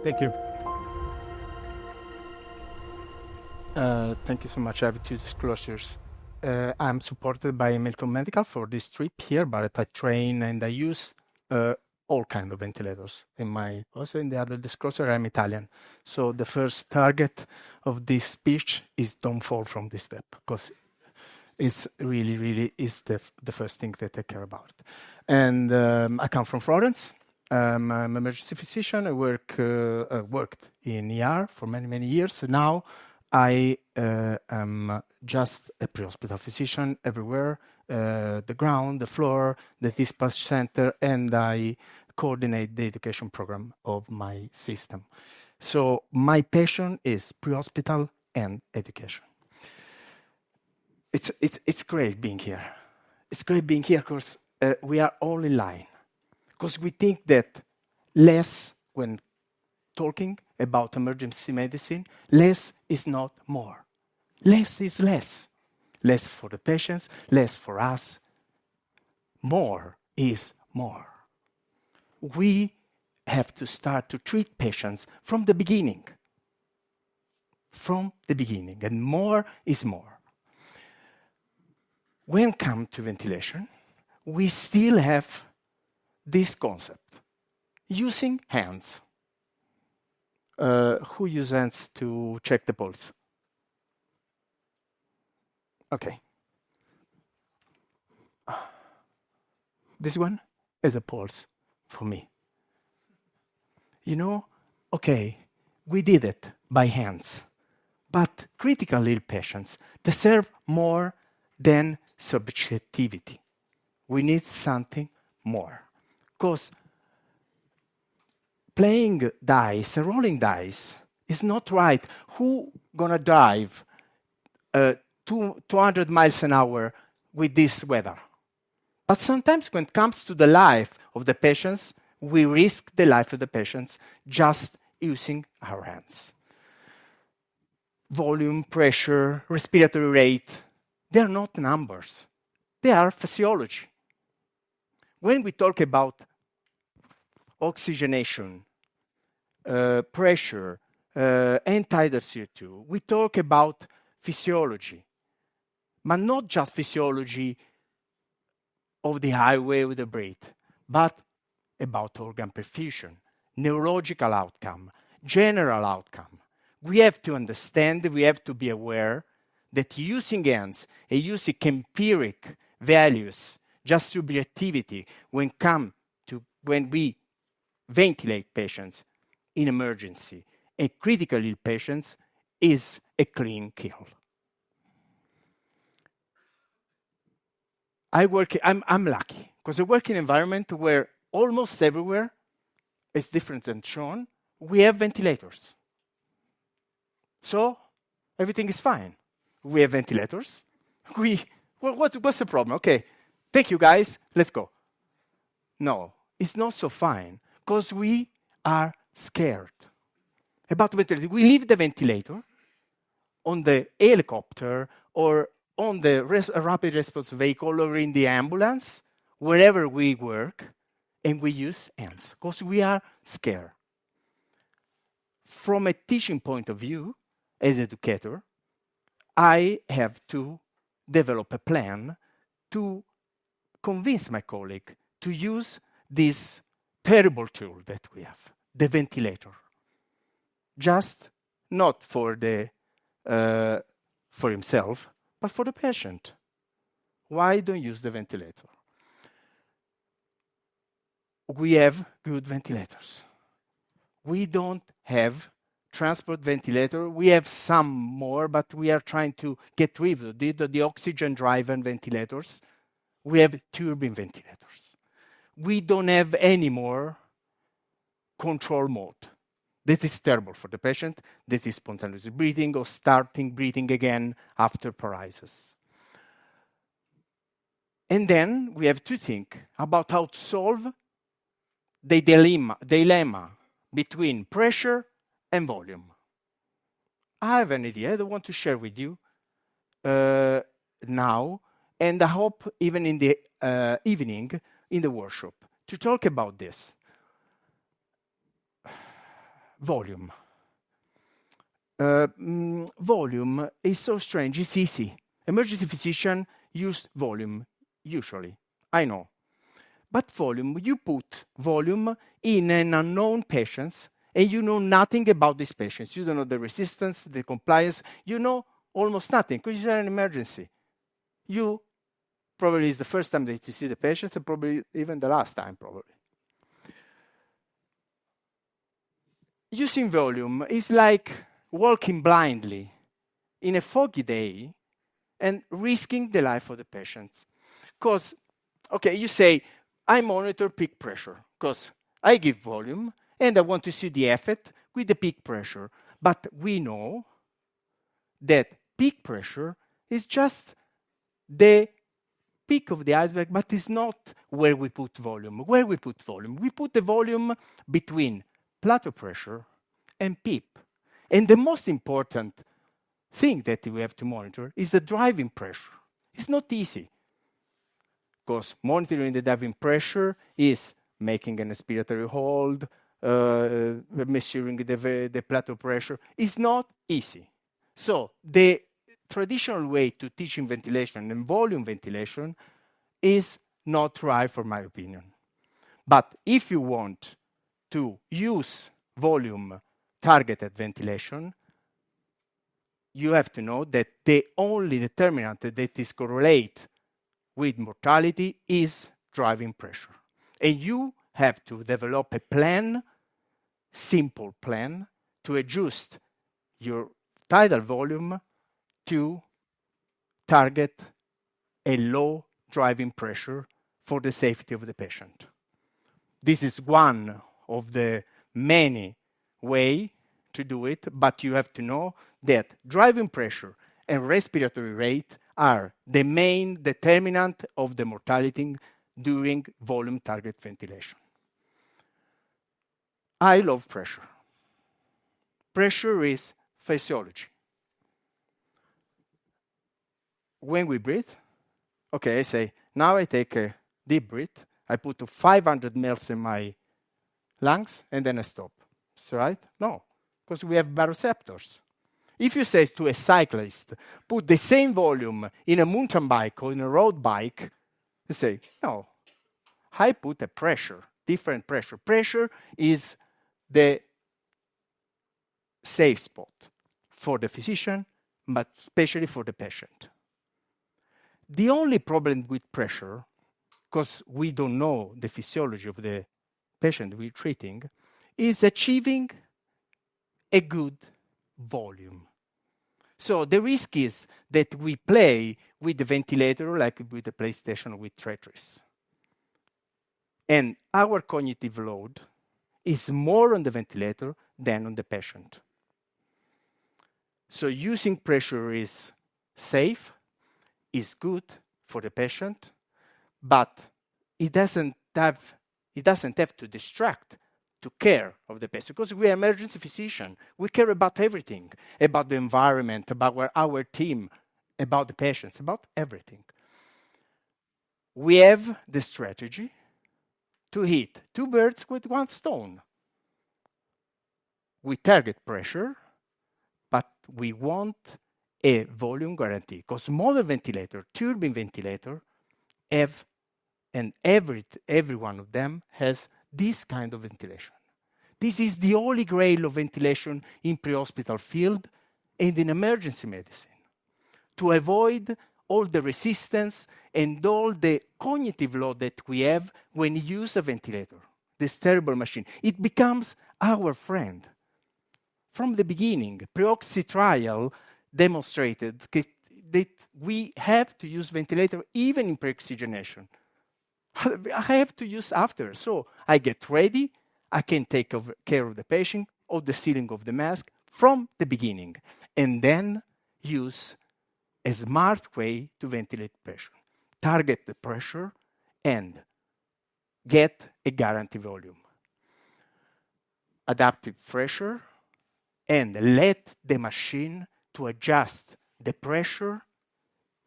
Thank you. Thank you so much. I have two disclosures. I'm supported by Milton Medical for this trip here, but I train and I use all kinds of ventilators. Also in the other disclosure, I'm Italian. So the first target of this speech is don't fall from this step, because it's really is the first thing that I care about. And I come from Florence. I'm an emergency physician. I worked in ER for many years. Now I am just a pre-hospital physician everywhere, the ground, the floor, the dispatch center, and I coordinate the education program of my system. So my passion is pre-hospital and education. It's great being here. It's great being here because we are all in line. Because we think that less, when talking about emergency medicine, less is not more. Less is less. Less for the patients, less for us. More is more. We have to start to treat patients from the beginning. From the beginning. And more is more. When it comes to ventilation, we still have this concept. Using hands. Who uses hands to check the pulse? Okay. This one is a pulse for me. You know, okay, we did it by hands, but critical ill patients deserve more than subjectivity. We need something more. Because playing dice and rolling dice is not right. Who gonna drive 200 miles an hour with this weather? But sometimes when it comes to the life of the patients, we risk the life of the patients just using our hands. Volume, pressure, respiratory rate, they are not numbers. They are physiology. When we talk about oxygenation, pressure, and tidal CO2, we talk about physiology, but not just physiology of the highway with the breath, but about organ perfusion, neurological outcome, general outcome. We have to understand, we have to be aware that using hands and using empiric values, just subjectivity, when we ventilate patients in emergency and critical ill patients is a clean kill. I'm lucky because I work in an environment where almost everywhere is different than shown. We have ventilators. So everything is fine. We have ventilators. What's the problem? Okay, thank you guys, let's go. No, it's not so fine because we are scared about ventilator. We leave the ventilator on the helicopter or on the rapid response vehicle or in the ambulance, wherever we work, and we use hands because we are scared. From a teaching point of view, as an educator, I have to develop a plan to convince my colleague to use this terrible tool that we have, the ventilator. Just not for himself, but for the patient. Why don't use the ventilator? We have good ventilators. We don't have transport ventilator. We have some more, but we are trying to get rid of the oxygen-driven ventilators. We have turbine ventilators. We don't have any more control mode. This is terrible for the patient. This is spontaneous breathing or starting breathing again after paralysis. And then we have to think about how to solve the dilemma between pressure and volume. I have an idea that I want to share with you now, and I hope even in the evening in the workshop to talk about this. volume. Volume is so strange, it's easy. Emergency physician use volume, usually, I know. But volume, you put volume in an unknown patient, and you know nothing about these patients. You don't know the resistance, the compliance, you know almost nothing, because you're an emergency. You probably is the first time that you see the patients, and probably even the last time, probably. Using volume is like walking blindly in a foggy day and risking the life of the patients. Because, okay, you say, I monitor peak pressure, because I give volume, and I want to see the effect with the peak pressure. But we know that peak pressure is just the peak of the iceberg, but it's not where we put volume. Where we put volume? We put the volume between plateau pressure and PEEP. And the most important thing that we have to monitor is the driving pressure. It's not easy, because monitoring the driving pressure is making an expiratory hold, measuring the plateau pressure. It's not easy. So the traditional way to teaching ventilation and volume ventilation is not right, for my opinion. But if you want to use volume targeted ventilation, you have to know that the only determinant that is correlate with mortality is driving pressure. And you have to develop a plan, simple plan, to adjust your tidal volume to target a low driving pressure for the safety of the patient. This is one of the many ways to do it, but you have to know that driving pressure and respiratory rate are the main determinant of the mortality during volume target ventilation. I love pressure. Pressure is physiology. When we breathe, okay, I say, now I take a deep breath, I put 500 mL in my lungs, and then I stop. Is that right? No, because we have baroreceptors. If you say to a cyclist, put the same volume in a mountain bike or in a road bike, they say, no, I put a pressure, different pressure. Pressure is the safe spot for the physician, but especially for the patient. The only problem with pressure, because we don't know the physiology of the patient we're treating, is achieving a good volume. So the risk is that we play with the ventilator like with the PlayStation with Tetris. And our cognitive load is more on the ventilator than on the patient. So using pressure is safe, is good for the patient, but it doesn't have to distract to care of the patient, because we are emergency physician. We care about everything, about the environment, about our team, about the patients, about everything. We have the strategy to hit two birds with one stone. We target pressure, but we want a volume guarantee, because modern ventilator, turbine ventilator, have, and every one of them has this kind of ventilation. This is the holy grail of ventilation in pre-hospital field and in emergency medicine, to avoid all the resistance and all the cognitive load that we have when you use a ventilator, this terrible machine. It becomes our friend. From the beginning, Preoxy trial demonstrated that we have to use ventilator even in pre-oxygenation. I have to use after. So I get ready, I can take care of the patient, of the sealing of the mask from the beginning, and then use a smart way to ventilate pressure. Target the pressure and get a guaranteed volume. Adaptive pressure, and let the machine to adjust the pressure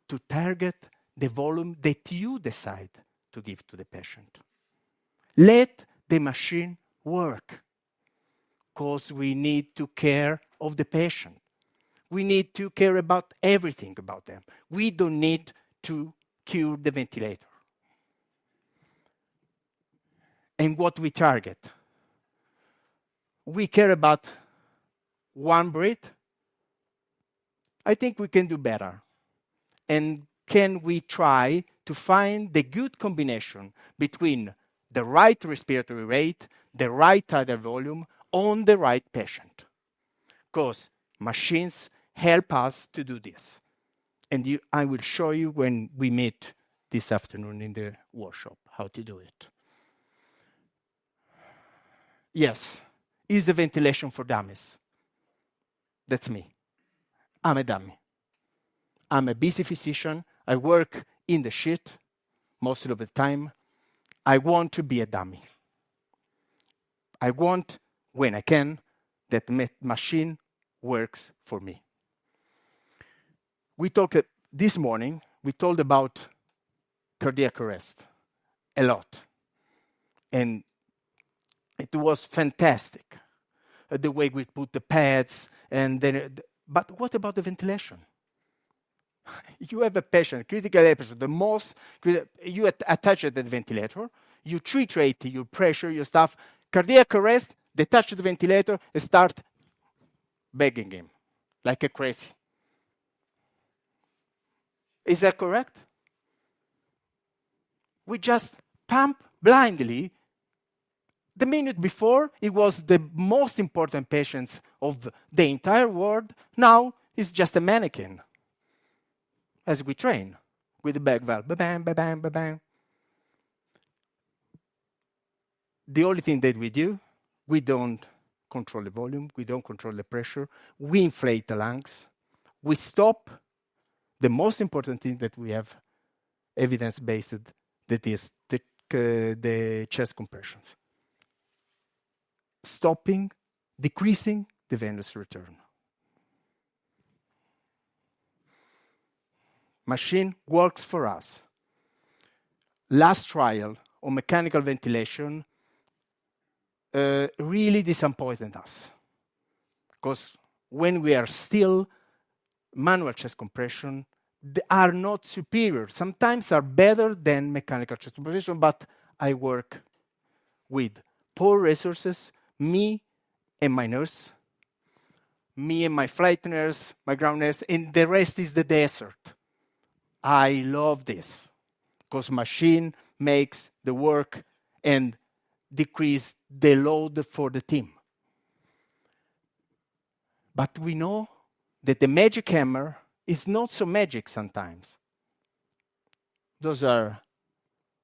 to target the volume that you decide to give to the patient. Let the machine work. Because we need to care of the patient. We need to care about everything about them. We don't need to cure the ventilator. And what we target? We care about one breath. I think we can do better. And can we try to find the good combination between the right respiratory rate, the right tidal volume on the right patient? Because machines help us to do this. And I will show you when we meet this afternoon in the workshop how to do it. Yes, is a ventilation for dummies. That's me. I'm a dummy. I'm a busy physician. I work in the shit most of the time. I want to be a dummy. I want, when I can, that machine works for me. We talked this morning, we told about cardiac arrest a lot. And it was fantastic, the way we put the pads. But what about the ventilation? You have a patient, critical patient, you attach the ventilator, you titrate your pressure, your stuff, cardiac arrest, they touch the ventilator and start begging him like a crazy. Is that correct? We just pump blindly. The minute before, it was the most important patients of the entire world. Now, it's just a mannequin. As we train with the back valve, ba-bam, ba-bam, ba-bam. The only thing that we do, we don't control the volume, we don't control the pressure, we inflate the lungs, we stop the most important thing that we have evidence-based, that is the chest compressions. Stopping, decreasing the venous return. Machine works for us. Last trial on mechanical ventilation really disappointed us. Because when we are still, manual chest compression, they are not superior. Sometimes are better than mechanical chest compression, but I work with poor resources, me and my nurse, me and my flight nurse, my ground nurse, and the rest is the desert. I love this because machine makes the work and decrease the load for the team. But we know that the magic hammer is not so magic sometimes. Those are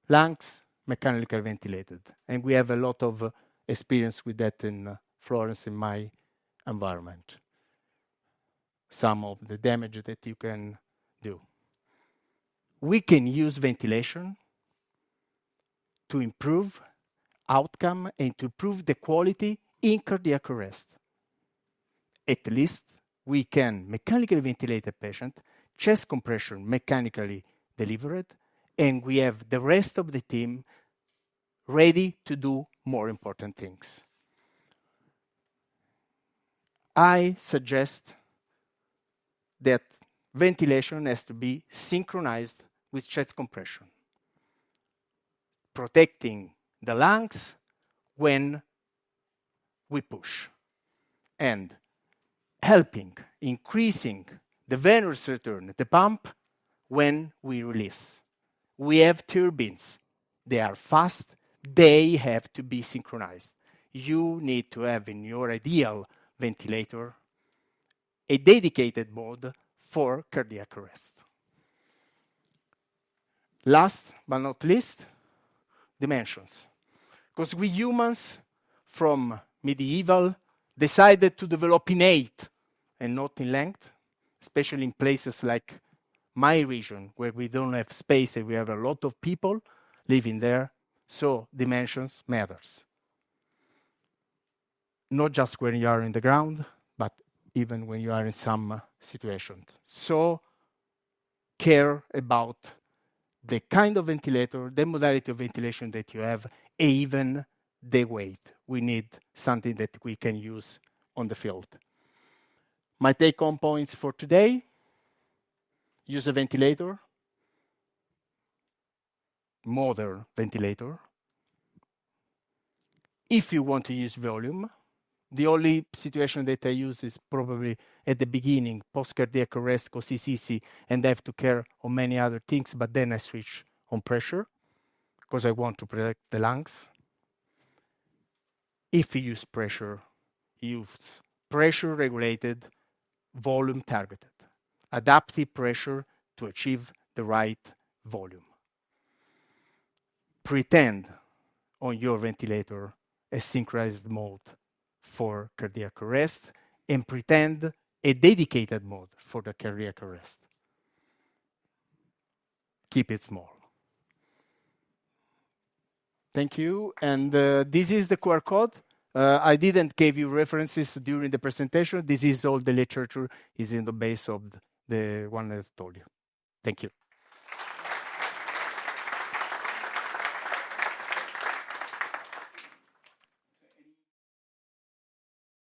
lungs mechanically ventilated. And we have a lot of experience with that in Florence, in my environment. Some of the damage that you can do. We can use ventilation to improve outcome and to improve the quality in cardiac arrest. At least we can mechanically ventilate a patient, chest compression mechanically delivered, and we have the rest of the team ready to do more important things. I suggest that ventilation has to be synchronized with chest compression, protecting the lungs when we push, and helping increasing the venous return at the pump when we release. We have turbines. They are fast. They have to be synchronized. You need to have in your ideal ventilator a dedicated mode for cardiac arrest. Last but not least, dimensions. Because we humans from medieval decided to develop in height and not in length, especially in places like my region where we don't have space and we have a lot of people living there. So dimensions matters. Not just when you are in the ground, but even when you are in some situations. So care about the kind of ventilator, the modality of ventilation that you have, even the weight. we need something that we can use on the field. My take-home points for today: use a ventilator, modern ventilator. If you want to use volume, the only situation that I use is probably at the beginning, post-cardiac arrest, because it's easy, and I have to care on many other things, but then I switch on pressure, because I want to protect the lungs. If you use pressure-regulated, volume-targeted, adaptive pressure to achieve the right volume. Pretend on your ventilator a synchronized mode for cardiac arrest, and pretend a dedicated mode for the cardiac arrest. Keep it small. Thank you. And this is the QR code. I didn't give you references during the presentation. This is all the literature is in the base of the one I've told you. Thank you.